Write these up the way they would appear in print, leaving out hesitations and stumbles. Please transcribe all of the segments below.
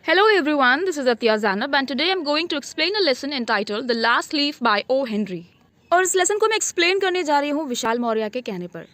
Hello everyone, this is Atya Zanab and today I'm going to explain a lesson entitled The Last Leaf by O. Henry. और इस lesson को मैं explain करने जा रही हूँ विशाल मौर्य के कहने पर।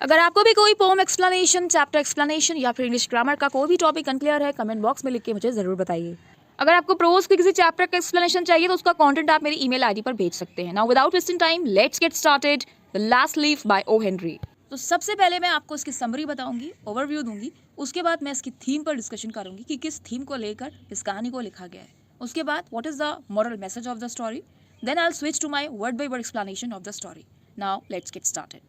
अगर आपको भी कोई पोम एक्सप्लेनेशन, चैप्टर एक्सप्लेनेशन या फिर इंग्लिश ग्रामर का कोई भी टॉपिक अनक्लियर है, कमेंट बॉक्स में लिख के मुझे जरूर बताइए। अगर आपको प्रोज के किसी चैप्टर का एक्सप्लेनेशन चाहिए तो उसका कंटेंट आप मेरी ईमेल आईडी पर भेज सकते हैं। Now without wasting time, let's get started. The last leaf by O Henry. तो सबसे पहले मैं आपको इसकी समरी बताऊंगी, ओवरव्यू दूंगी। उसके बाद मैं इसकी थीम पर डिस्कशन करूंगी कि किस थीम को लेकर इस कहानी को लिखा गया है। उसके बाद what is the moral message of the story. Then I will switch to my word by word explanation of the story. Now let's get started.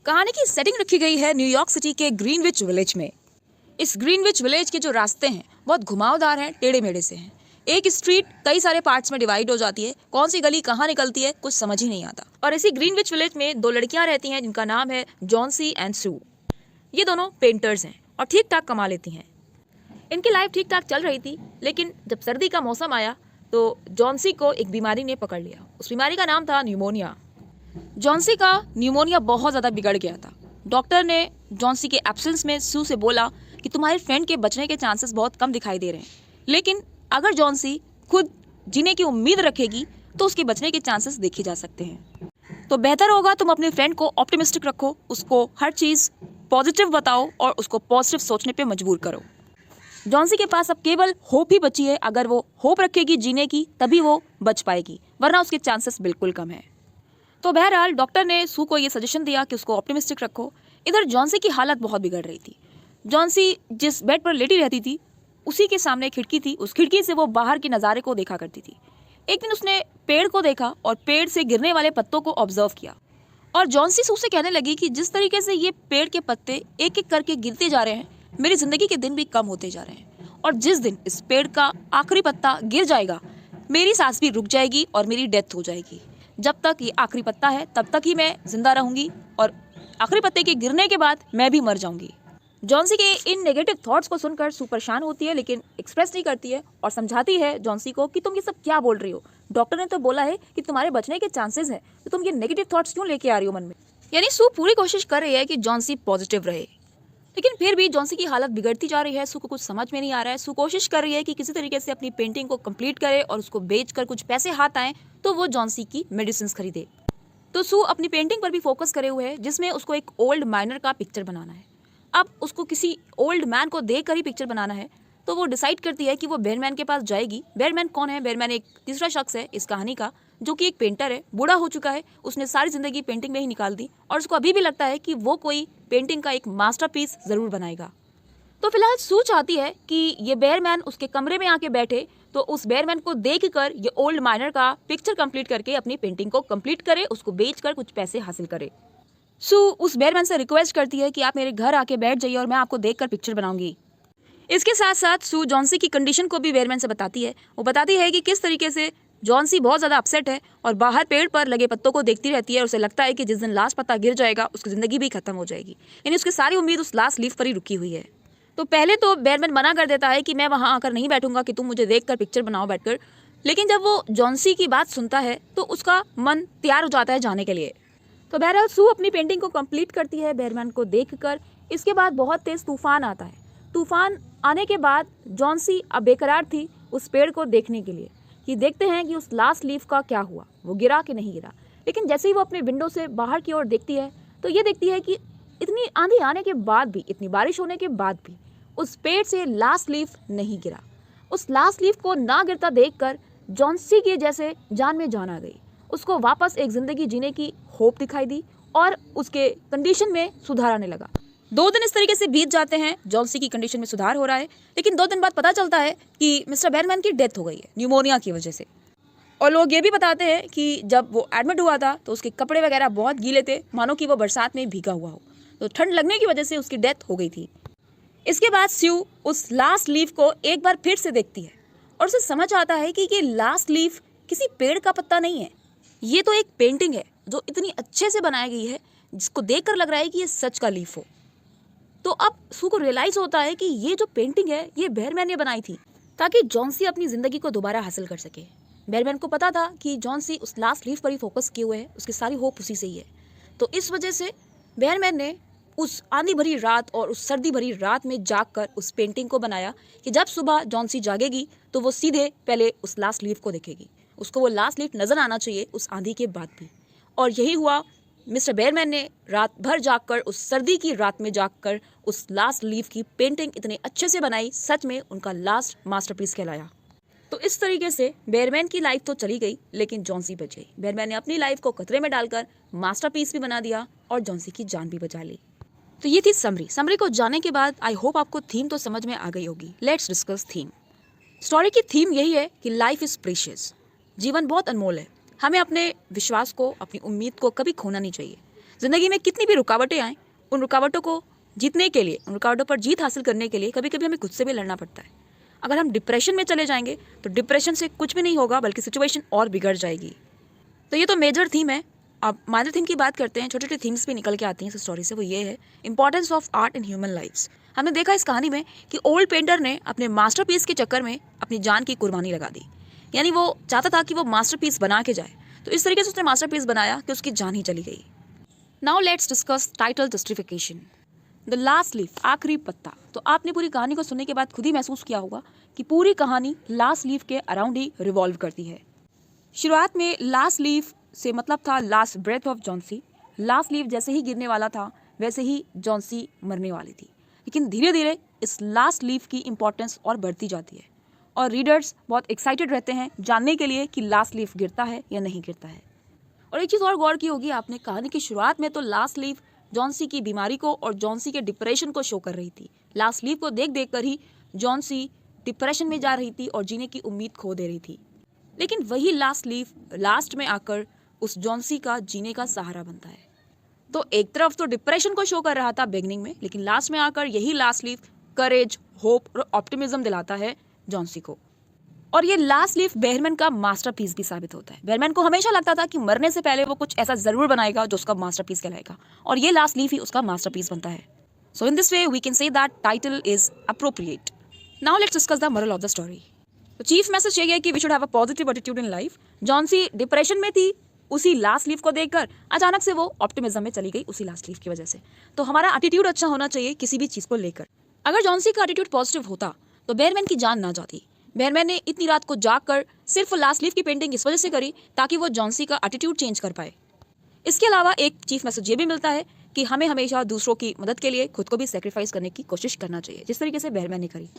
कहानी की सेटिंग रखी गई है न्यूयॉर्क सिटी के ग्रीनविच विलेज में। इस ग्रीनविच विलेज के जो रास्ते हैं बहुत घुमावदार हैं, टेढ़े मेढ़े से हैं। एक स्ट्रीट कई सारे पार्ट्स में डिवाइड हो जाती है, कौन सी गली कहाँ निकलती है कुछ समझ ही नहीं आता। और इसी ग्रीनविच विलेज में दो लड़कियां रहती हैं जिनका नाम है जॉन्सी एंड सू। ये दोनों पेंटर्स हैं और ठीक ठाक कमा लेती हैं। इनकी लाइफ ठीक ठाक चल रही थी, लेकिन जब सर्दी का मौसम आया तो जॉन्सी को एक बीमारी ने पकड़ लिया। उस बीमारी का नाम था न्यूमोनिया। जॉन्सी का न्यूमोनिया बहुत ज़्यादा बिगड़ गया था। डॉक्टर ने जॉन्सी के एब्सेंस में सू से बोला कि तुम्हारे फ्रेंड के बचने के चांसेस बहुत कम दिखाई दे रहे हैं, लेकिन अगर जॉन्सी खुद जीने की उम्मीद रखेगी तो उसके बचने के चांसेस देखे जा सकते हैं। तो बेहतर होगा तुम अपने फ्रेंड को ऑप्टिमिस्टिक रखो, उसको हर चीज़ पॉजिटिव बताओ और उसको पॉजिटिव सोचने पे मजबूर करो। जॉन्सी के पास अब केवल होप ही बची है। अगर वो होप रखेगी जीने की तभी वो बच पाएगी, वरना उसके चांसेस बिल्कुल कम है। तो बहरहाल डॉक्टर ने सू को ये सजेशन दिया कि उसको ऑप्टिमिस्टिक रखो। इधर जॉन्सी की हालत बहुत बिगड़ रही थी। जॉन्सी जिस बेड पर लेटी रहती थी उसी के सामने खिड़की थी। उस खिड़की से वो बाहर के नज़ारे को देखा करती थी। एक दिन उसने पेड़ को देखा और पेड़ से गिरने वाले पत्तों को ऑब्जर्व किया। और जॉन्सी सू से कहने लगी कि जिस तरीके से ये पेड़ के पत्ते एक एक करके गिरते जा रहे हैं, मेरी ज़िंदगी के दिन भी कम होते जा रहे हैं। और जिस दिन इस पेड़ का आखिरी पत्ता गिर जाएगा, मेरी सांस भी रुक जाएगी और मेरी डेथ हो जाएगी। जब तक ये आखिरी पत्ता है तब तक ही मैं जिंदा रहूंगी और आखिरी पत्ते के गिरने के बाद मैं भी मर जाऊंगी। जॉन्सी के इन नेगेटिव थॉट्स को सुनकर सू परेशान होती है, लेकिन एक्सप्रेस नहीं करती है और समझाती है जॉन्सी को कि तुम ये सब क्या बोल रही हो। डॉक्टर ने तो बोला है कि तुम्हारे बचने के चांसेस हैं, तो तुम ये नेगेटिव थॉट्स क्यों लेके आ रही हो मन में। यानी सू पूरी कोशिश कर रही है कि जॉन्सी पॉजिटिव रहे, लेकिन फिर भी जॉन्सी की हालत बिगड़ती जा रही है। सू को कुछ समझ में नहीं आ रहा है। सू कोशिश कर रही है कि किसी तरीके से अपनी पेंटिंग को कंप्लीट करे और उसको बेचकर कुछ पैसे हाथ आए तो वो जॉन्सी की मेडिसिन खरीदे। तो सू अपनी पेंटिंग पर भी फोकस करे हुए है, जिसमें उसको एक ओल्ड माइनर का पिक्चर बनाना है। अब उसको किसी ओल्ड मैन को देख कर ही पिक्चर बनाना है, तो वो डिसाइड करती है कि वो बेयरमैन के पास जाएगी। बेयरमैन कौन है? बेयरमैन एक तीसरा शख्स है इस कहानी का, जो कि एक पेंटर है, बूढ़ा हो चुका है। उसने सारी जिंदगी पेंटिंग में ही निकाल दी और उसको अभी भी लगता है कि वो कोई पेंटिंग का एक मास्टरपीस जरूर बनाएगा। तो फिलहाल सू चाहती है कि ये बेयरमैन उसके कमरे में आके बैठे, तो उस बेयरमैन को देख कर ये ओल्ड माइनर का पिक्चर कंप्लीट करके अपनी पेंटिंग को कंप्लीट करे, उसको बेचकर कुछ पैसे हासिल करे। सू उस बेयरमैन से रिक्वेस्ट करती है कि आप मेरे घर आके बैठ जाइए और मैं आपको देखकर पिक्चर बनाऊंगी। इसके साथ साथ सू जॉन्सी की कंडीशन को भी बेयरमैन से बताती है। वो बताती है कि किस तरीके से जॉन्सी बहुत ज़्यादा अपसेट है और बाहर पेड़ पर लगे पत्तों को देखती रहती है और उसे लगता है कि जिस दिन लास्ट पत्ता गिर जाएगा उसकी ज़िंदगी भी खत्म हो जाएगी। यानी उसकी सारी उम्मीद उस लास्ट लीफ पर ही रुकी हुई है। तो पहले तो बेयरमैन मना कर देता है कि मैं वहाँ आकर नहीं बैठूंगा, कि तुम मुझे देख कर पिक्चर बनाओ बैठकर। लेकिन जब वो जॉन्सी की बात सुनता है तो उसका मन तैयार हो जाता है जाने के लिए। तो बहरहाल सू अपनी पेंटिंग को कंप्लीट करती है बेयरमैन को देखकर। इसके बाद बहुत तेज तूफान आता है। तूफान आने के बाद जॉन्सी अब बेकरार थी उस पेड़ को देखने के लिए कि देखते हैं कि उस लास्ट लीफ का क्या हुआ, वो गिरा कि नहीं गिरा। लेकिन जैसे ही वो अपने विंडो से बाहर की ओर देखती है तो ये देखती है कि इतनी आंधी आने के बाद भी, इतनी बारिश होने के बाद भी उस पेड़ से लास्ट लीफ नहीं गिरा। उस लास्ट लीफ को ना गिरता देखकर जॉन्सी के जैसे जान में जान आ गई। उसको वापस एक जिंदगी जीने की होप दिखाई दी और उसके कंडीशन में सुधार आने लगा। 2 दिन इस तरीके से बीत जाते हैं, जॉन्सी की कंडीशन में सुधार हो रहा है। लेकिन 2 दिन बाद पता चलता है कि मिस्टर बेयरमैन की डेथ हो गई है न्यूमोनिया की वजह से। और लोग ये भी बताते हैं कि जब वो एडमिट हुआ था तो उसके कपड़े वगैरह बहुत गीले थे, मानो कि वो बरसात में भीगा हुआ हो। तो ठंड लगने की वजह से उसकी डेथ हो गई थी। इसके बाद स्यू उस लास्ट लीफ को एक बार फिर से देखती है और उसे समझ आता है कि ये लास्ट लीफ किसी पेड़ का पत्ता नहीं है, ये तो एक पेंटिंग है जो इतनी अच्छे से बनाई गई है जिसको देखकर लग रहा है कि ये सच का लीफ हो। तो अब सू को रियलाइज होता है कि ये जो पेंटिंग है ये बेयरमैन ने बनाई थी ताकि जॉन्सी अपनी जिंदगी को दोबारा हासिल कर सके। बेयरमैन को पता था कि जॉन्सी उस लास्ट लीफ पर ही फोकस किए हुए है, उसकी सारी होप उसी से ही है। तो इस वजह से बेयरमैन ने उस आंधी भरी रात और उस सर्दी भरी रात में जागकर उस पेंटिंग को बनाया कि जब सुबह जॉन्सी जागेगी तो वो सीधे पहले उस लास्ट लीफ को देखेगी, उसको वो लास्ट लीफ नजर आना चाहिए उस आंधी के बाद भी। और यही हुआ। मिस्टर बेयरमैन ने रात भर जागकर, उस सर्दी की रात में जागकर उस लास्ट लीफ की पेंटिंग इतने अच्छे से बनाई, सच में उनका लास्ट मास्टरपीस कहलाया। तो इस तरीके से बेयरमैन की लाइफ तो चली गई लेकिन जॉन्सी बच गई। बेयरमैन ने अपनी लाइफ को खतरे में डालकर मास्टरपीस भी बना दिया और जॉन्सी की जान भी बचा ली। तो ये थी समरी को जानने के बाद आई होप आपको थीम तो समझ में आ गई होगी। Let's discuss theme. स्टोरी की थीम यही है कि लाइफ इज प्रीशियस, जीवन बहुत अनमोल है। हमें अपने विश्वास को, अपनी उम्मीद को कभी खोना नहीं चाहिए। जिंदगी में कितनी भी रुकावटें आएँ, उन रुकावटों को जीतने के लिए, उन रुकावटों पर जीत हासिल करने के लिए कभी कभी हमें खुद से भी लड़ना पड़ता है। अगर हम डिप्रेशन में चले जाएंगे तो डिप्रेशन से कुछ भी नहीं होगा, बल्कि सिचुएशन और बिगड़ जाएगी। तो ये तो मेजर थीम है। अब माइनर थीम की बात करते हैं। छोटे छोटे थीम्स भी निकल के आती हैं इस स्टोरी से। वो ये है importance of art in human lifes. हमने देखा इस कहानी में कि ओल्ड पेंटर ने अपने मास्टरपीस के चक्कर में अपनी जान की कुर्बानी लगा दी। यानी वो चाहता था कि वो मास्टरपीस बना के जाए, तो इस तरीके से उसने मास्टरपीस बनाया कि उसकी जान ही चली गई। Now let's discuss title justification. The last leaf, आखिरी पत्ता। तो आपने पूरी कहानी को सुनने के बाद खुद ही महसूस किया होगा कि पूरी कहानी लास्ट लीफ के अराउंड ही रिवॉल्व करती है। शुरुआत में लास्ट लीफ से मतलब था last breath of Johnsy. Last leaf जैसे ही गिरने वाला था वैसे ही जॉन्सी मरने वाली थी। लेकिन धीरे धीरे इस लास्ट लीफ की इंपॉर्टेंस और बढ़ती जाती है और रीडर्स बहुत एक्साइटेड रहते हैं जानने के लिए कि लास्ट लीफ गिरता है या नहीं गिरता है। और एक चीज़ और गौर की होगी आपने, कहानी की शुरुआत में तो लास्ट लीफ जॉन्सी की बीमारी को और जॉन्सी के डिप्रेशन को शो कर रही थी। लास्ट लीफ को देख देख कर ही जॉन्सी डिप्रेशन में जा रही थी और जीने की उम्मीद खो दे रही थी। लेकिन वही लास्ट लीफ लास्ट में आकर उस जॉन्सी का जीने का सहारा बनता है। तो एक तरफ तो डिप्रेशन को शो कर रहा था बिगनिंग में, लेकिन लास्ट में आकर यही लास्ट लीफ करेज, होप और ऑप्टिमिज्म दिलाता है जॉन्सी को। और ये लास्ट लीफ बेयरमैन का मास्टरपीस भी साबित होता है। बेयरमैन को हमेशा लगता था कि मरने से पहले वो कुछ ऐसा जरूर बनाएगा जो उसका मास्टरपीस कहलाएगा, और ये लास्ट लीफ ही उसका मास्टरपीस बनता है। So in this way we can say that title is appropriate. Now let's discuss the moral of the story. तो चीफ मैसेज यही है कि we should have a positive attitude in life. Johnsy depression में थी, उसी last leaf को देखकर अचानक से वो ऑप्टिमिज्म में चली गई उसी लास्ट लीफ की वजह से। तो हमारा एटीट्यूड अच्छा होना चाहिए किसी भी चीज को लेकर। अगर जॉन्सी का एटीट्यूड पॉजिटिव होता तो बेयरमैन की जान ना जाती। बेयरमैन ने इतनी रात को जागकर सिर्फ लास्ट लीफ की पेंटिंग इस वजह से करी ताकि वो जॉन्सी का एटीट्यूड चेंज कर पाए। इसके अलावा एक चीफ मैसेज ये भी मिलता है कि हमें हमेशा दूसरों की मदद के लिए खुद को भी सेक्रीफाइस करने की कोशिश करना चाहिए, जिस तरीके से बेयरमैन ने करी।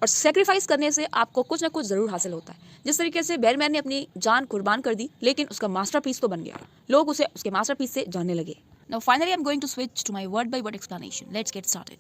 और सेक्रीफाइस करने से आपको कुछ ना कुछ जरूर हासिल होता है। जिस तरीके से बेयरमैन ने अपनी जान कुर्बान कर दी, लेकिन उसका मास्टरपीस तो बन गया। लोग उसे उसके मास्टरपीस से जानने लगे। Now finally I am going to switch to my word by word explanation. Let's get started.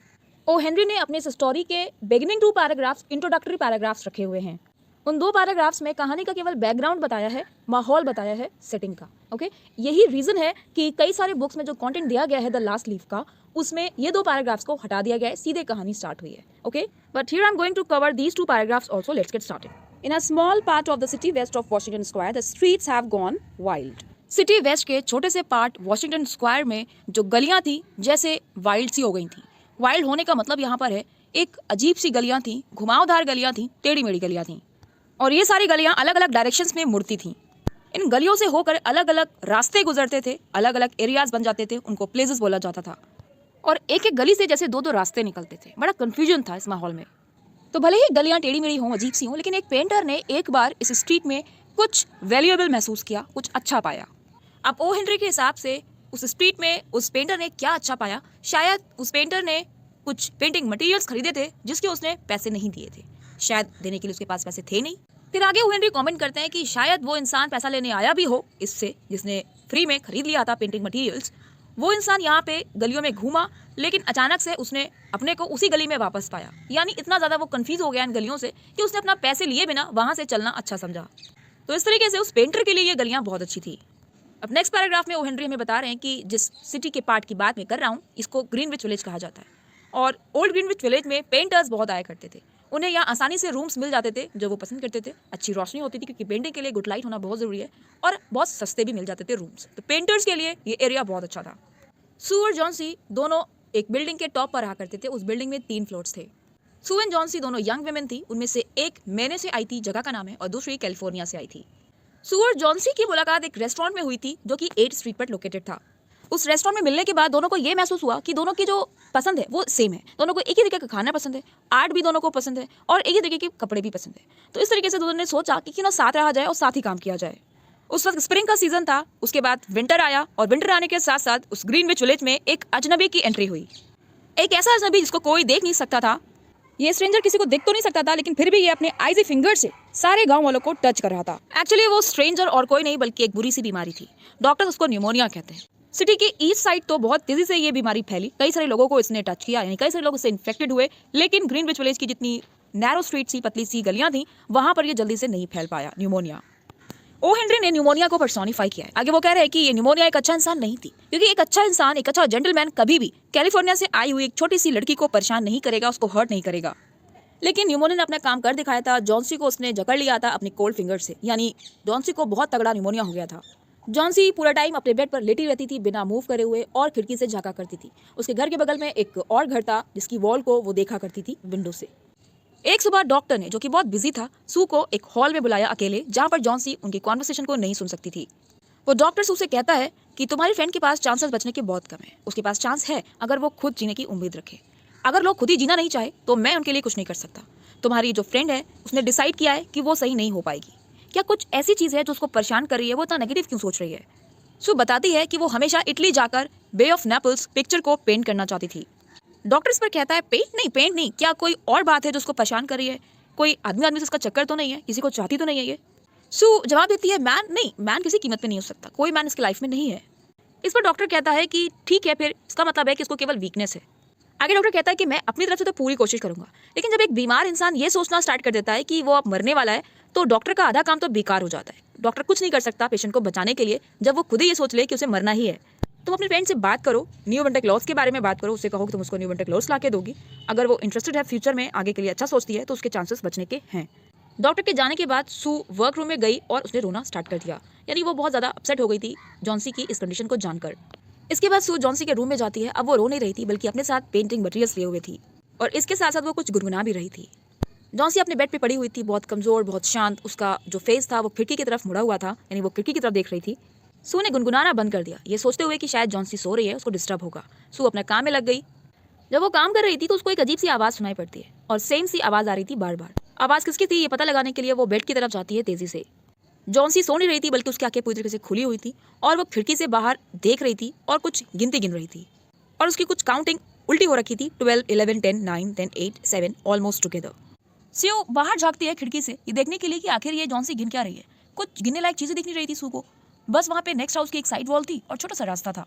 O Henry ने अपने इस स्टोरी के बिगिनिंग 2 पैराग्राफ्स इंट्रोडक्टरी पैराग्राफ्स रखे हुए हैं। उन 2 पैराग्राफ्स में कहानी का केवल बैकग्राउंड बताया है, माहौल बताया है, सेटिंग का। ओके, यही रीजन है कि कई सारे बुक्स में जो कंटेंट दिया गया है द लास्ट लीफ का, उसमें ये 2 पैराग्राफ्स को हटा दिया गया है, सीधे कहानी स्टार्ट हुई है। Okay, but here I am going to cover these 2 paragraphs also. Let's get started. In a small part of the city west of Washington square the streets have gone wild. City west के छोटे से part Washington square में जो गलियां थी जैसे wild सी हो गई थी। वाइल्ड होने का मतलब यहाँ पर है एक अजीब सी गलियां थी, घुमावदार गलियां थी, टेढ़ी मेढ़ी गलियां थी, और ये सारी गलियां अलग अलग डायरेक्शंस में मुड़ती थी। इन गलियों से होकर अलग अलग रास्ते गुजरते थे, अलग अलग एरियाज बन जाते थे, उनको प्लेसेस बोला जाता था। और एक एक गली से जैसे 2-2 रास्ते निकलते थे। बड़ा कंफ्यूजन था इस माहौल में। तो भले ही गलियां टेढ़ी मेढ़ी हों, अजीब सी हों, लेकिन एक पेंटर ने एक बार इस स्ट्रीट में कुछ वैल्यूएबल महसूस किया, कुछ अच्छा पाया। अब ओ हेनरी के हिसाब से उस स्ट्रीट में उस पेंटर ने क्या अच्छा पाया? शायद उस पेंटर ने कुछ पेंटिंग मटेरियल्स खरीदे थे जिसके उसने पैसे नहीं दिए थे, शायद देने के लिए उसके पास पैसे थे नहीं। फिर आगे ओ हेनरी कमेंट करते हैं कि शायद वो इंसान पैसा लेने आया भी हो इससे, जिसने फ्री में खरीद लिया था पेंटिंग मटेरियल्स। वो इंसान यहाँ पे गलियों में घूमा, लेकिन अचानक से उसने अपने को उसी गली में वापस पाया। यानी इतना ज़्यादा वो कंफ्यूज हो गया इन गलियों से कि उसने अपना पैसे लिए बिना वहाँ से चलना अच्छा समझा। तो इस तरीके से उस पेंटर के लिए ये गलियाँ बहुत अच्छी थी। अब नेक्स्ट पैराग्राफ में ओ हेनरी हमें बता रहे हैं कि जिस सिटी के पार्ट की बात मैं कर रहा हूँ, इसको ग्रीनविच विलेज कहा जाता है। और ओल्ड ग्रीनविच विलेज में पेंटर्स बहुत आया करते थे। उन्हें यहाँ आसानी से रूम्स मिल जाते थे जो वो पसंद करते थे। अच्छी रोशनी होती थी क्योंकि पेंटिंग के लिए गुड लाइट होना बहुत ज़रूरी है, और बहुत सस्ते भी मिल जाते थे रूम्स। तो पेंटर्स के लिए ये एरिया बहुत अच्छा था। सू और जॉन्सी दोनों एक बिल्डिंग के टॉप पर रहा करते थे। उस बिल्डिंग में 3 फ्लोर्स थे। सू एंड जॉन्सी दोनों यंग वुमेन थी। उनमें से एक मैने से आई थी, जगह का नाम है, और दूसरी कैलिफोर्निया से आई थी। सू और जॉन्सी की मुलाकात एक रेस्टोरेंट में हुई थी जो कि 8th स्ट्रीट पर लोकेटेड था। उस रेस्टोरेंट में मिलने के बाद दोनों को ये महसूस हुआ कि दोनों की जो पसंद है वो सेम है। दोनों को एक ही तरीके का खाना पसंद है, आर्ट भी दोनों को पसंद है और एक ही तरीके के कपड़े भी पसंद है। तो इस तरीके से दोनों ने सोचा कि क्यों ना साथ रहा जाए और साथ ही काम किया जाए। उस वक्त स्प्रिंग का सीजन था, उसके बाद विंटर आया और विंटर आने के साथ साथ उस ग्रीनविच विलेज में एक अजनबी की एंट्री हुई। एक ऐसा अजनबी जिसको कोई देख नहीं सकता था। ये स्ट्रेंजर किसी को देख तो नहीं सकता था, लेकिन फिर भी ये अपने आईजी फिंगर से सारे गांव वालों को टच कर रहा था। एक्चुअली वो स्ट्रेंजर और कोई नहीं बल्कि एक बुरी सी बीमारी थी। डॉक्टर्स उसको न्यूमोनिया कहते हैं। सिटी के ईस्ट साइड तो बहुत तेजी से ये बीमारी फैली, कई सारे लोगों को इसने टच किया, यानी कई सारे लोग इससे इन्फेक्टेड हुए। लेकिन ग्रीनविच विलेज की जितनी नैरो स्ट्रीट सी पतली सी गलियां थी वहां पर ये जल्दी से नहीं फैल पाया न्यूमोनिया। ओ हेनरी ने न्यूमोनिया को पर्सोनिफाई किया है। आगे वो कह रहे हैं कि ये न्यूमोनिया एक अच्छा इंसान नहीं थी, क्योंकि एक अच्छा इंसान, एक अच्छा जेंटलमैन कभी भी कैलिफोर्निया से आई हुई एक छोटी सी लड़की को परेशान नहीं करेगा, उसको हर्ट नहीं करेगा। लेकिन न्यूमोनिया ने अपना काम कर दिखाया था। जॉन्सी को उसने जकड़ लिया था अपनी कोल्ड फिंगर से, यानी जॉन्सी को बहुत तगड़ा न्यूमोनिया हो गया था। जॉन्सी पूरा टाइम अपने बेड पर लेटी रहती थी बिना मूव करे हुए और खिड़की से झांका करती थी। उसके घर के बगल में एक और घर था जिसकी वॉल को वो देखा करती थी विंडो से। एक सुबह डॉक्टर ने, जो कि बहुत बिजी था, सू को एक हॉल में बुलाया अकेले, जहां पर जॉन्सी उनकी कॉन्वर्सेशन को नहीं सुन सकती थी। वो डॉक्टर सू से कहता है कि तुम्हारी फ्रेंड के पास चांसेस बचने के बहुत कम है। उसके पास चांस है अगर वो खुद जीने की उम्मीद रखे। अगर लोग खुद ही जीना नहीं चाहे तो मैं उनके लिए कुछ नहीं कर सकता। तुम्हारी जो फ्रेंड है उसने डिसाइड किया है कि वो सही नहीं हो पाएगी। क्या कुछ ऐसी चीज़ है जो उसको परेशान कर रही है? वो इतना नेगेटिव क्यों सोच रही है? सू बताती है कि वो हमेशा इटली जाकर बे ऑफ नेपल्स पिक्चर को पेंट करना चाहती थी। डॉक्टर इस पर कहता है पेंट नहीं, क्या कोई और बात है जो उसको परेशान कर रही है? कोई आदमी से उसका चक्कर तो नहीं है? किसी को चाहती तो नहीं है ये? सू जवाब देती है मैन किसी कीमत पे नहीं हो सकता, कोई मैन इसकी लाइफ में नहीं है। इस पर डॉक्टर कहता है कि ठीक है, फिर इसका मतलब है कि इसको केवल वीकनेस है। आगे डॉक्टर कहता है कि मैं अपनी तरफ से तो पूरी कोशिश करूंगा, लेकिन जब एक बीमार इंसान ये सोचना स्टार्ट कर देता है कि वो अब मरने वाला है तो डॉक्टर का आधा काम तो बेकार हो जाता है। डॉक्टर कुछ नहीं कर सकता पेशेंट को बचाने के लिए जब वो खुद ही ये सोच ले कि उसे मरना ही है। तुम अपने फ्रेंड से बात करो, न्यू विंटर क्लॉथ्स के बारे में बात करो, उससे कहो कि तुम उसको न्यू विंटर क्लॉथ्स ला के दोगी। अगर वो इंटरेस्टेड है फ्यूचर में आगे के लिए अच्छा सोचती है तो उसके चांसेस बचने के हैं। डॉक्टर के जाने के बाद सू वर्क रूम में गई और उसने रोना स्टार्ट कर दिया, यानी वो बहुत ज़्यादा अपसेट हो गई थी जॉन्सी की इस कंडीशन को जानकर। इसके बाद सू जॉन्सी के रूम में जाती है। अब वो रो नहीं रही थी बल्कि अपने साथ पेंटिंग मटेरियल्स लिए हुए थी और इसके साथ साथ वो कुछ गुनगुना भी रही थी। जॉन्सी अपने बेड पे पड़ी हुई थी, बहुत कमज़ोर, बहुत शांत। उसका जो फेस था वो खिड़की की तरफ मुड़ा हुआ था, यानी वो खिड़की की तरफ देख रही थी। सू ने गुनगुनाना बंद कर दिया, ये सोचते हुए कि शायद जॉन्सी सो रही है, उसको डिस्टर्ब होगा। सू अपने काम में लग गई। जब वो काम कर रही थी तो उसको एक अजीब सी आवाज़ सुनाई पड़ती है और सेम सी आवाज़ आ रही थी बार बार। आवाज़ किसकी थी ये पता लगाने के लिए वो बेड की तरफ जाती है तेज़ी से। जॉन्सी सो नहीं रही थी बल्कि उसकी आंखें पूरी तरीके से खुली हुई थी और वो खिड़की से बाहर देख रही थी और कुछ गिनती गिन रही थी और उसकी कुछ काउंटिंग उल्टी हो रखी थी। 12, 11, 10, 9, 10, 8, 7 ऑलमोस्ट टुगेदर। सू बाहर झांकती है खिड़की से ये देखने के लिए कि आखिर ये जॉन्सी गिन क्या रही है। कुछ गिनने लायक चीज़ें दिख नहीं रही थी सू को। बस वहाँ पे नेक्स्ट हाउस की एक साइड वॉल थी और छोटा सा रास्ता था।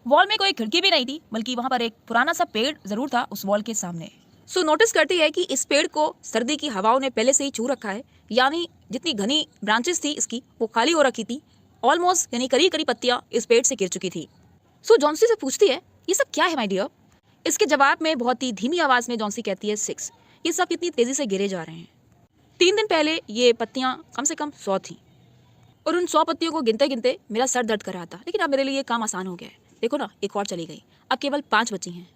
वॉल में कोई खिड़की भी नहीं थी बल्कि वहाँ पर एक पुराना सा पेड़ जरूर था उस वॉल के सामने। सू नोटिस करती है कि इस पेड़ को सर्दी की हवाओं ने पहले से ही छू रखा है, यानी जितनी घनी ब्रांचेस थी इसकी वो खाली हो रखी थी ऑलमोस्ट, यानी करीब करीब पत्तियां इस पेड़ से गिर चुकी थी। सू जॉन्सी से पूछती है ये सब क्या है माय डियर? इसके जवाब में बहुत ही धीमी आवाज़ में जॉन्सी कहती है 6। ये सब कितनी तेज़ी से गिरे जा रहे हैं। 3 दिन पहले ये पत्तियां कम से कम 100 थी और उन 100 पत्तियों को गिनते गिनते मेरा सर दर्द कर रहा था, लेकिन अब मेरे लिए ये काम आसान हो गया है। देखो ना, एक और चली गई, अब केवल 5 बची हैं।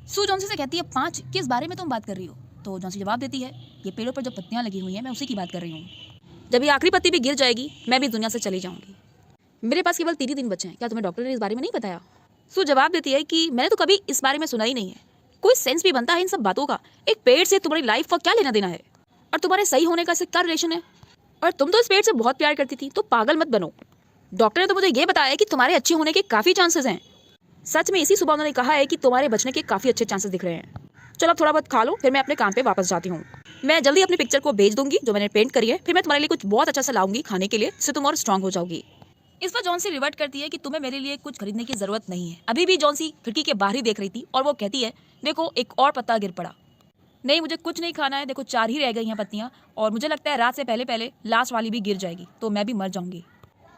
सू जॉन्सी से कहती है 5? किस बारे में तुम बात कर रही हो? तो जॉन्सी जवाब देती है ये पेड़ों पर जो पत्तियां लगी हुई हैं मैं उसी की बात कर रही हूँ। जब ये आखिरी पत्ती भी गिर जाएगी मैं भी दुनिया से चली जाऊंगी। मेरे पास केवल 3 ही दिन बचे हैं। क्या तुम्हें डॉक्टर ने इस बारे में नहीं बताया? सू जवाब देती है कि मैंने तो कभी इस बारे में सुना ही नहीं है। कोई सेंस भी बनता है इन सब बातों का? एक पेड़ से तुम्हारी लाइफ का क्या लेना देना है? और तुम्हारे सही होने का इससे क्या रिलेशन है? और तुम तो इस पेड़ से बहुत प्यार करती थी, तो पागल मत बनो। डॉक्टर ने तो मुझे ये बताया कि तुम्हारे अच्छे होने के काफ़ी चांसेस हैं। सच में इसी सुबह उन्होंने कहा है कि तुम्हारे बचने के काफ़ी अच्छे चांसेस दिख रहे हैं। चलो अब थोड़ा बहुत खा लो, फिर मैं अपने काम पे वापस जाती हूँ। मैं जल्दी अपनी पिक्चर को भेज दूंगी जो मैंने पेंट करी है, फिर मैं तुम्हारे लिए कुछ बहुत अच्छा सा लाऊंगी खाने के लिए, जिससे तुम और स्ट्रांग हो जाओगी। इस पर जॉन्सी रिवर्ट करती है कि तुम्हें मेरे लिए कुछ खरीदने की जरूरत नहीं है। अभी भी जॉन्सी खिड़की के बाहर ही देख रही थी और वो कहती है देखो एक और पत्ता गिर पड़ा। नहीं, मुझे कुछ नहीं खाना है, देखो 4 ही रह गई हैं पत्तियाँ और मुझे लगता है रात से पहले पहले लास्ट वाली भी गिर जाएगी तो मैं भी मर जाऊंगी।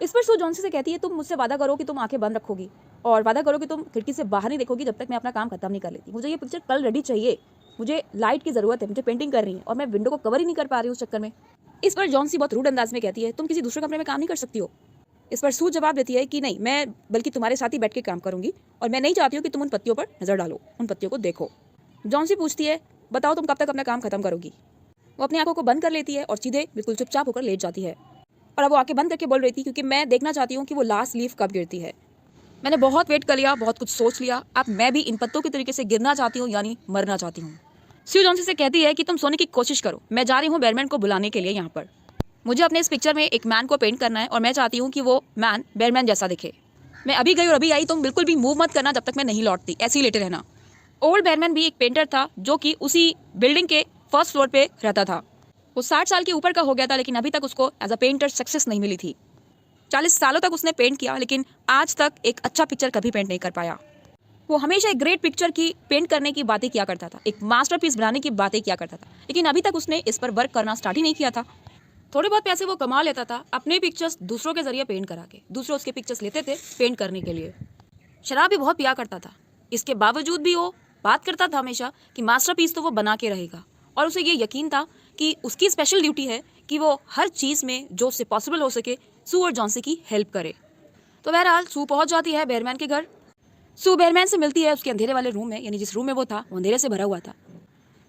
इस पर सू जॉन्सी से कहती है तुम मुझसे वादा करो कि तुम आंखें बंद रखोगी और वादा करो कि तुम खिड़की से बाहर नहीं देखोगी जब तक मैं अपना काम खत्म नहीं कर लेती। मुझे ये पिक्चर कल रेडी चाहिए, मुझे लाइट की ज़रूरत है, मुझे पेंटिंग करनी है और मैं विंडो को कवर ही नहीं कर पा रही हूँ उस चक्कर में। इस पर जॉन्सी बहुत रूड अंदाज में कहती है तुम किसी दूसरे कमरे में काम नहीं कर सकती हो? इस पर सू जवाब देती है कि नहीं, मैं बल्कि तुम्हारे साथ ही बैठ के काम करूंगी और मैं नहीं चाहती हूँ कि तुम उन पत्तियों पर नजर डालो, उन पत्तियों को देखो। जॉन्सी पूछती है बताओ तुम कब तक अपना काम खत्म करोगी? वो अपनी आंखों को बंद कर लेती है और सीधे बिल्कुल चुपचाप होकर लेट जाती है और अब वो आंखें बंद करके बोल रही थी क्योंकि मैं देखना चाहती हूँ कि वो लास्ट लीफ कब गिरती है। मैंने बहुत वेट कर लिया, बहुत कुछ सोच लिया, अब मैं भी इन पत्तों के तरीके से गिरना चाहती हूँ, यानी मरना चाहती हूँ। स्यू जॉन्सी से कहती है कि तुम सोने की कोशिश करो, मैं जा रही हूँ बेयरमैन को बुलाने के लिए यहाँ पर। मुझे अपने इस पिक्चर में एक मैन को पेंट करना है और मैं चाहती हूँ कि वो मैन बेयरमैन जैसा दिखे। मैं अभी गई और अभी आई, तुम बिल्कुल भी मूव मत करना जब तक मैं नहीं लौटती, ऐसे ही लेटे रहना। ओल्ड बेयरमैन भी एक पेंटर था जो कि उसी बिल्डिंग के फर्स्ट फ्लोर पे रहता था। वो 60 साल के ऊपर का हो गया था, लेकिन अभी तक उसको एज अ पेंटर सक्सेस नहीं मिली थी। 40 सालों तक उसने पेंट किया, लेकिन आज तक एक अच्छा पिक्चर कभी पेंट नहीं कर पाया। वो हमेशा एक ग्रेट पिक्चर की पेंट करने की बातें किया करता था, एक मास्टरपीस बनाने की बातें किया करता था, लेकिन अभी तक उसने इस पर वर्क करना स्टार्ट ही नहीं किया था। थोड़े बहुत पैसे वो कमा लेता था अपने पिक्चर्स दूसरों के जरिए पेंट करा के, दूसरे उसके पिक्चर्स लेते थे पेंट करने के लिए। शराब भी बहुत पिया करता था, इसके बावजूद भी वो बात करता था हमेशा कि मास्टरपीस तो वो बना के रहेगा, और उसे ये यकीन था कि उसकी स्पेशल ड्यूटी है कि वो हर चीज़ में जो उससे पॉसिबल हो सके सू और जॉन्सी की हेल्प करे। तो बहरहाल सू पहुंच जाती है बेयरमैन के घर। सू बेयरमैन से मिलती है उसके अंधेरे वाले रूम में, यानी जिस रूम में वो था वो अंधेरे से भरा हुआ था।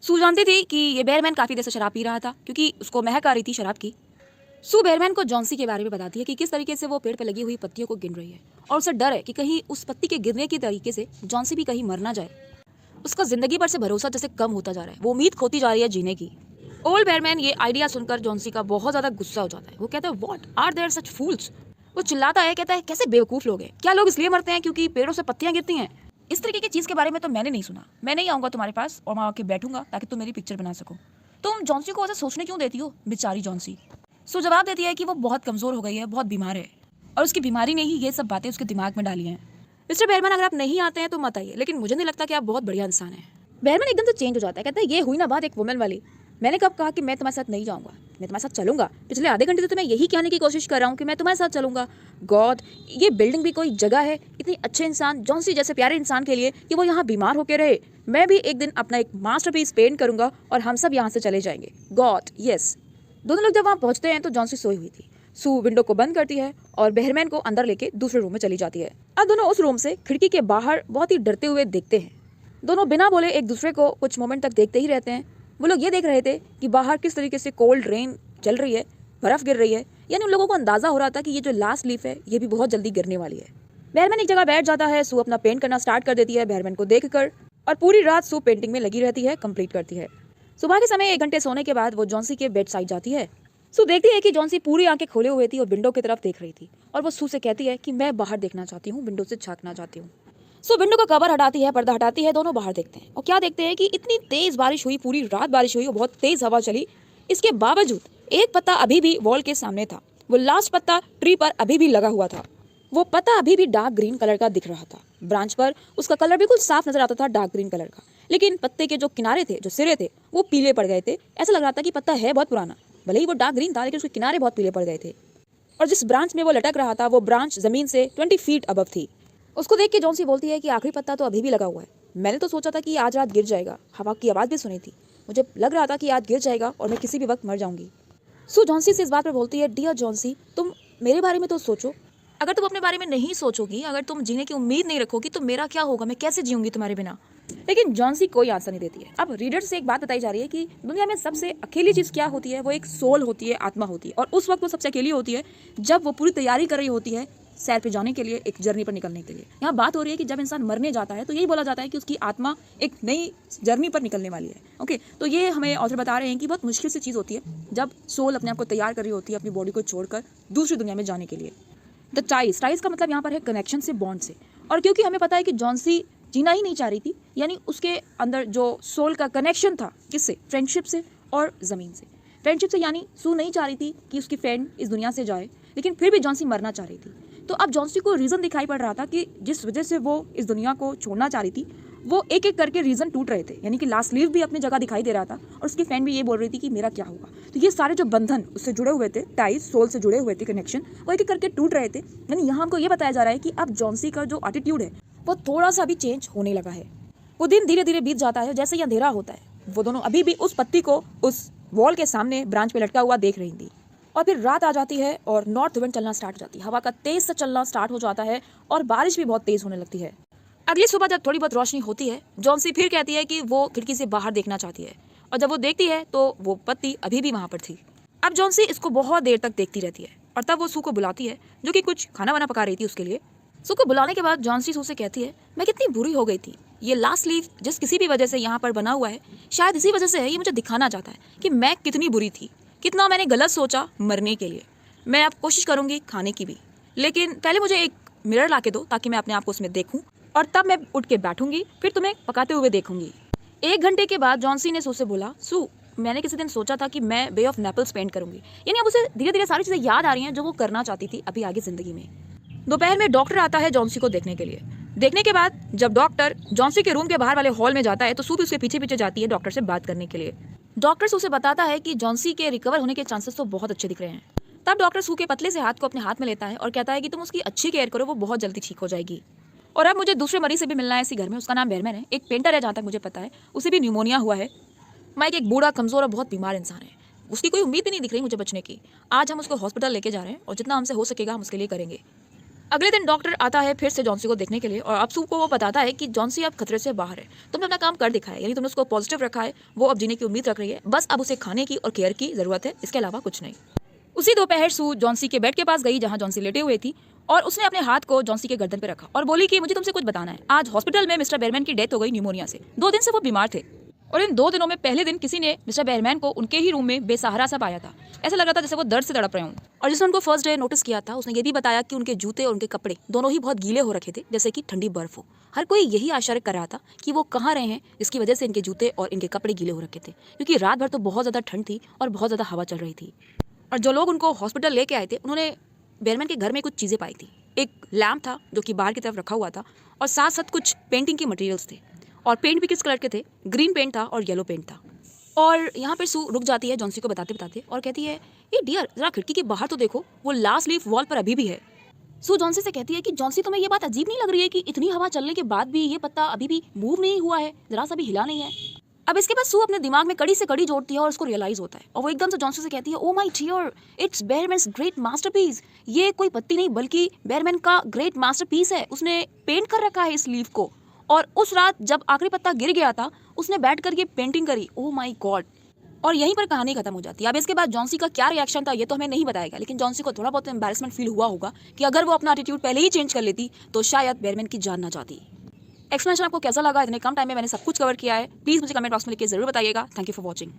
सू जानती थी कि ये बेयरमैन काफ़ी देर से शराब पी रहा था, क्योंकि उसको महक आ रही थी शराब की। सू बेयरमैन को जॉन्सी के बारे में बताती है कि किस तरीके से वो पेड़ पर लगी हुई पत्तियों को गिन रही है, और उसे डर है कि कहीं उस पत्ती के गिरने के तरीके से जॉन्सी भी कहीं मर ना जाए। उसका जिंदगी पर से भरोसा जैसे कम होता जा रहा है, वो उम्मीद खोती जा रही है जीने की। ओल्ड बेयरमैन ये आइडिया सुनकर जॉन्सी का बहुत ज़्यादा गुस्सा हो जाता है। वो कहता है व्हाट आर देयर सच फूल्स। वो चिल्लाता है, कहता है कैसे बेवकूफ़ लोग हैं, क्या लोग इसलिए मरते हैं क्योंकि पेड़ों से पत्तियां गिरती हैं? इस तरीके की चीज़ के बारे में तो मैंने नहीं सुना। मैं नहीं आऊँगा तुम्हारे पास और मैं आके बैठूंगा ताकि तुम मेरी पिक्चर बना सको। तुम जॉन्सी को ऐसा सोचने क्यों देती हो, बेचारी जॉन्सी। सो जवाब देती है कि वो बहुत कमज़ोर हो गई है, बहुत बीमार है, और उसकी बीमारी ने ही ये सब बातें उसके दिमाग में डाली हैं। मिस्टर बेयरमैन, अगर आप नहीं आते हैं तो मत आइए, लेकिन मुझे नहीं लगता कि आप बहुत बढ़िया इंसान हैं। बेयरमैन एकदम से चेंज हो जाता है, कहता है ये हुई ना बात एक वुमेन वाली। मैंने कब कहा कि मैं तुम्हारे साथ नहीं जाऊंगा, मैं तुम्हारे साथ चलूंगा। पिछले आधे घंटे से तो मैं यही कहने की कोशिश कर रहा हूँ कि मैं तुम्हारे साथ चलूंगा। गॉड, ये बिल्डिंग भी कोई जगह है इतनी अच्छे इंसान जॉन्सी जैसे प्यारे इंसान के लिए कि वो यहाँ बीमार होकर रहे? मैं भी एक दिन अपना एक मास्टरपीस पेंट करूंगा और हम सब यहाँ से चले जाएंगे। God yes. दोनों लोग जब वहाँ पहुँचते हैं तो जॉन्सी सोई हुई थी। सू विंडो को बंद करती है और बेयरमैन को अंदर लेके दूसरे रूम में चली जाती है। अब दोनों उस रूम से खिड़की के बाहर बहुत ही डरते हुए देखते हैं। दोनों बिना बोले एक दूसरे को कुछ मोमेंट तक देखते ही रहते हैं। वो लोग ये देख रहे थे कि बाहर किस तरीके से कोल्ड रेन चल रही है, बर्फ गिर रही है, यानी उन लोगों को अंदाजा हो रहा था कि ये जो लास्ट लीफ है ये भी बहुत जल्दी गिरने वाली है। बेयरमैन एक जगह बैठ जाता है, सू अपना पेंट करना स्टार्ट कर देती है बेयरमैन को देखकर, और पूरी रात सू पेंटिंग में लगी रहती है, कंप्लीट करती है। सुबह के समय 1 घंटे सोने के बाद वो जॉन्सी के बेड साइड जाती है। सू देखती है कि जॉन्सी पूरी आंखें खोले हुए थी और विंडो की तरफ देख रही थी, और वो सू से कहती है कि मैं बाहर देखना चाहती हूँ, विंडो से झांकना चाहती हूँ। सो विंडो का कवर हटाती है, पर्दा हटाती है, दोनों बाहर देखते हैं और क्या देखते हैं कि इतनी तेज बारिश हुई, पूरी रात बारिश हुई और बहुत तेज हवा चली। इसके बावजूद एक पत्ता अभी भी वॉल के सामने था। वो लास्ट पत्ता ट्री पर अभी भी लगा हुआ था। वो पत्ता अभी भी डार्क ग्रीन कलर का दिख रहा था। ब्रांच पर उसका कलर बिल्कुल साफ नजर आता था, डार्क ग्रीन कलर का, लेकिन पत्ते के जो किनारे थे, जो सिरे थे, वो पीले पड़ गए थे। ऐसा लग रहा था कि पत्ता है बहुत पुराना, भले ही वो डार्क ग्रीन था लेकिन उसके किनारे बहुत पीले पड़ गए थे। और जिस ब्रांच में वो लटक रहा था वो ब्रांच जमीन से 20 फीट अबव थी। उसको देख के जॉन्सी बोलती है कि आखिरी पत्ता तो अभी भी लगा हुआ है। मैंने तो सोचा था कि आज रात गिर जाएगा, हवा की आवाज़ भी सुनी थी, मुझे लग रहा था कि आज गिर जाएगा और मैं किसी भी वक्त मर जाऊंगी। सो जॉन्सी से इस बात पर बोलती है, डियर जॉन्सी, तुम मेरे बारे में तो सोचो। अगर तुम अपने बारे में नहीं सोचोगी, अगर तुम जीने की उम्मीद नहीं रखोगी तो मेरा क्या होगा, मैं कैसे जीऊंगी तुम्हारे बिना। लेकिन जॉन्सी कोई आंसर नहीं देती है। अब रीडर से एक बात बताई जा रही है कि दुनिया में सबसे अकेली चीज़ क्या होती है, वो एक सोल होती है, आत्मा होती है, और उस वक्त वो सबसे अकेली होती है जब वो पूरी तैयारी कर रही होती है सैर पे जाने के लिए, एक जर्नी पर निकलने के लिए। यहाँ बात हो रही है कि जब इंसान मरने जाता है तो यही बोला जाता है कि उसकी आत्मा एक नई जर्नी पर निकलने वाली है। ओके, तो ये हमें ऑथर बता रहे हैं कि बहुत मुश्किल सी चीज़ होती है जब सोल अपने आप को तैयार कर रही होती है अपनी बॉडी को छोड़कर दूसरी दुनिया में जाने के लिए। द टाइज, टाइज का मतलब यहाँ पर है कनेक्शन से, बॉन्ड से। और क्योंकि हमें पता है कि जॉन्सी जीना ही नहीं चाह रही थी, यानी उसके अंदर जो सोल का कनेक्शन था किससे, फ्रेंडशिप से और ज़मीन से। फ्रेंडशिप से यानी सू नहीं चाह रही थी कि उसकी फ्रेंड इस दुनिया से जाए, लेकिन फिर भी जॉन्सी मरना चाह रही थी। तो अब जॉन्सी को रीज़न दिखाई पड़ रहा था कि जिस वजह से वो इस दुनिया को छोड़ना चाह रही थी, वो एक एक करके रीज़न टूट रहे थे, यानी कि लास्ट लीव भी अपनी जगह दिखाई दे रहा था और उसकी फ्रेंड भी ये बोल रही थी कि मेरा क्या होगा। तो ये सारे जो बंधन उससे जुड़े हुए थे, टाइज सोल से जुड़े हुए थे, कनेक्शन, वो एक एक करके टूट रहे थे। यानी यहाँ हमको ये बताया जा रहा है कि अब जॉन्सी का जो एटीट्यूड है वो थोड़ा सा भी चेंज होने लगा है। वो दिन धीरे धीरे बीत जाता है, जैसे ही अंधेरा होता है वो दोनों अभी भी उस पत्ती को उस वॉल के सामने ब्रांच पे लटका हुआ देख रही थी। और फिर रात आ जाती है और नॉर्थ विंड चलना स्टार्ट हो जाती है, हवा का तेज से चलना स्टार्ट हो जाता है और बारिश भी बहुत तेज होने लगती है। अगली सुबह जब थोड़ी बहुत रोशनी होती है, जॉन्सी फिर कहती है कि वो खिड़की से बाहर देखना चाहती है, और जब वो देखती है तो वो पत्ती अभी भी वहाँ पर थी। अब जॉन्सी इसको बहुत देर तक देखती रहती है और तब वो सू को बुलाती है, जो कि कुछ खाना वाना पका रही थी उसके लिए। सू को बुलाने के बाद जॉन्सी सू से कहती है, मैं कितनी बुरी हो गई थी। ये लास्ट लीफ जिस किसी भी वजह से यहाँ पर बना हुआ है, शायद इसी वजह से है। ये मुझे दिखाना चाहता है कि मैं कितनी बुरी थी, कितना मैंने गलत सोचा मरने के लिए। मैं अब कोशिश करूँगी खाने की भी, लेकिन पहले मुझे एक मिरर ला के दो ताकि मैं अपने आप को उसमें देखूँ, और तब मैं उठ के बैठूंगी, फिर तुम्हें पकाते हुए देखूंगी। 1 घंटे के बाद जॉन्सी ने सू से बोला, सू मैंने किसी दिन सोचा था कि मैं बे ऑफ नेपल्स पेंट करूंगी। यानी अब उसे धीरे धीरे सारी चीज़ें याद आ रही हैं जो वो करना चाहती थी अभी आगे ज़िंदगी में। दोपहर में डॉक्टर आता है जॉन्सी को देखने के लिए। देखने के बाद जब डॉक्टर जॉन्सी के रूम के बाहर वाले हॉल में जाता है तो सू भी उसके पीछे पीछे जाती है डॉक्टर से बात करने के लिए। डॉक्टर सू से बताता है कि जॉन्सी के रिकवर होने के चांसेस तो बहुत अच्छे दिख रहे हैं। तब डॉक्टर सू के पतले से हाथ को अपने हाथ में लेता है और कहता है कि तुम उसकी अच्छी केयर करो, वो बहुत जल्दी ठीक हो जाएगी। और अब मुझे दूसरे मरीज से भी मिलना है इसी घर में। उसका नाम बेरमैन है, एक पेंटर है जहाँ तक मुझे पता है। उसे भी न्यूमोनिया हुआ है। माइक एक बूढ़ा कमजोर और बहुत बीमार इंसान है। उसकी कोई उम्मीद भी नहीं दिख रही मुझे बचने की। आज हम उसको हॉस्पिटल लेके जा रहे हैं और जितना हमसे हो सकेगा हम उसके लिए करेंगे। अगले दिन डॉक्टर आता है फिर से जॉन्सी को देखने के लिए और अब सू को वो बताता है कि जॉन्सी अब खतरे से बाहर है। तुमने अपना काम कर दिखाया, यानी तुमने उसको पॉजिटिव रखा है, वो अब जीने की उम्मीद रख रही है। बस अब उसे खाने की और केयर की जरूरत है, इसके अलावा कुछ नहीं। उसी दोपहर सू जॉन्सी के बेड के पास गई जहाँ जॉन्सी लेटे हुए थी और उसने अपने हाथ को जॉन्सी के गर्दन पे रखा और बोली कि मुझे तुमसे कुछ बताना है। आज हॉस्पिटल में मिस्टर बेरमैन की डेथ हो गई न्यूमोनिया से। 2 दिन से वो बीमार थे और इन 2 दिनों में पहले दिन किसी ने मिस्टर बेरमैन को उनके ही रूम में बेसहारा सा पाया था। ऐसा लग रहा था जैसे वो दर्द से तड़प रहे हों। और जिसने उनको फर्स्ट डे नोटिस किया था उसने ये भी बताया कि उनके जूते और उनके कपड़े दोनों ही बहुत गीले हो रखे थे, जैसे कि ठंडी बर्फ हो। हर कोई यही आश्चर्य कर रहा था कि वो कहाँ रहे हैं जिसकी वजह से इनके जूते और इनके कपड़े गीले हो रखे थे, क्योंकि रात भर तो बहुत ज़्यादा ठंड थी और बहुत ज़्यादा हवा चल रही थी। और जो लोग उनको हॉस्पिटल लेके आए थे उन्होंने बेरमैन के घर में कुछ चीज़ें पाई थी। एक लैम्प था जो कि बाहर की तरफ रखा हुआ था और साथ साथ कुछ पेंटिंग के मटेरियल्स थे। और पेंट भी किस कलर के थे? ग्रीन पेंट था और येलो पेंट था। और यहाँ पर सू रुक जाती है जॉन्सी को बताते बताते और कहती है, ये डियर जरा खिड़की के बाहर तो देखो, वो लास्ट लीफ वॉल पर अभी भी है। सू जॉन्सी से कहती है कि जॉन्सी तुम्हें ये बात अजीब नहीं लग रही है कि इतनी हवा चलने के बाद भी ये पत्ता अभी भी मूव नहीं हुआ है, जरा सा भी हिला नहीं है। अब इसके बाद सू अपने दिमाग में कड़ी से कड़ी जोड़ती है और उसको रियलाइज होता है और वो एकदम से जॉन्सी से कहती है, oh my dear, it's Behrman's great masterpiece. ये कोई पत्ती नहीं बल्कि बेरमैन का ग्रेट मास्टरपीस है। उसने पेंट कर रखा है इस लीफ को और उस रात जब आखिरी पत्ता गिर गया था उसने बैठ कर ये पेंटिंग करी। Oh my God. और यहीं पर कहानी खत्म हो जाती है। अब इसके बाद जॉन्सी का क्या रिएक्शन था ये तो हमें नहीं बताएगा, लेकिन जॉन्सी को थोड़ा बहुत एम्बैरेसमेंट फील हुआ होगा कि अगर वो अपना एटीट्यूड पहले ही चेंज कर लेती तो शायद बेरमैन की जान ना जाती। एक्सप्लेनेशन आपको कैसा लगा? इतने कम टाइम में मैंने सब कुछ कवर किया है। प्लीज़ मुझे कमेंट बॉक्स में लिख के जरूर बताइएगा। Thank you for watching.